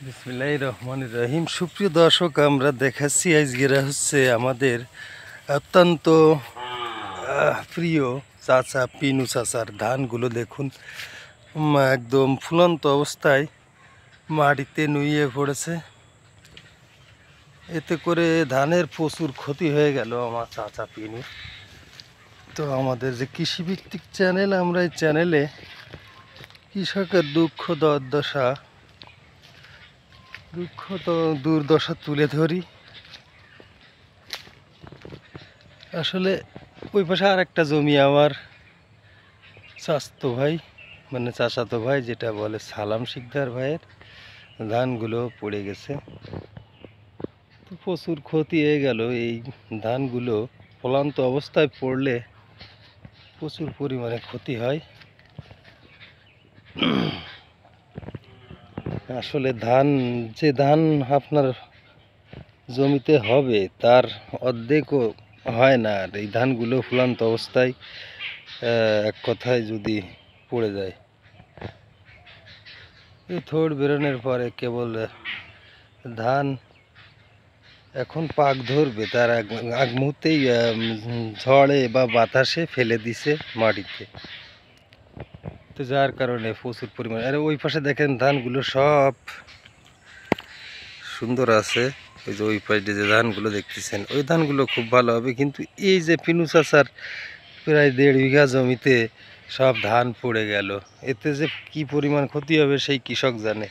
বিসমিল্লাহির রহমানির রহিম। সুপ্রিয় দর্শক, আমরা দেখাচ্ছি আজকেরা হচ্ছে আমাদের অত্যন্ত প্রিয় চাচা পিনু চাচার ধানগুলো দেখুন, একদম ফুলন্ত অবস্থায় মাটিতে নুয়ে পড়েছে। এতে করে ধানের প্রচুর ক্ষতি হয়ে গেল আমার চাচা পিনু। তো আমাদের যে কৃষিভিত্তিক চ্যানেল, আমরা এই চ্যানেলে কৃষকের দুঃখ দুর্দশা তুলে ধরি। আসলে ওই পাশে আর একটা জমি আমার চাচাতো ভাই, মানে চাচাতো ভাই যেটা বলে, সালাম শিকদার ভাইয়ের ধানগুলো পড়ে গেছে। তো প্রচুর ক্ষতি হয়ে গেল। এই ধানগুলো ফলান্ত অবস্থায় পড়লে প্রচুর পরিমাণে ক্ষতি হয়। আসলে যে ধান আপনার জমিতে হবে তার অর্ধেকও হয় না। আর এই ধানগুলো ফুলান্ত অবস্থায় এক কথায় যদি পড়ে যায়, এই থোড় বেরোনোর পরে কেবল ধান এখন পাক ধরবে, তার আগ মুহূর্তেই ঝড়ে বা বাতাসে ফেলে দিছে মাটিতে। তো যার কারণে প্রচুর পরিমাণে, আর ওই পাশে দেখেন ধানগুলো সব সুন্দর আছে। ওই যে ওই পাশে যে ধানগুলো দেখতেছেন, ওই ধানগুলো খুব ভালো হবে। কিন্তু এই যে পিনু চাচার প্রায় 1.5 বিঘা জমিতে সব ধান পড়ে গেল, এতে যে কি পরিমাণ ক্ষতি হবে সেই কৃষক জানে।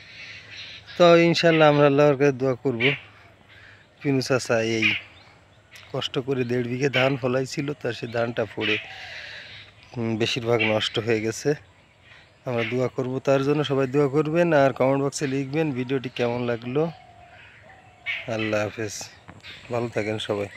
তো ইনশাল্লাহ আমরা আল্লাহর কাছে দোয়া করব, পিনু চাচা এই কষ্ট করে 1.5 বিঘা ধান ফলাইছিল, তার সেই ধানটা পড়ে বেশিরভাগ নষ্ট হয়ে গেছে। আমরা দোয়া করব তার জন্য, সবাই দোয়া করবেন আর কমেন্ট বক্সে লিখবেন ভিডিওটি কেমন লাগলো। আল্লাহ হাফেজ, ভালো থাকেন সবাই।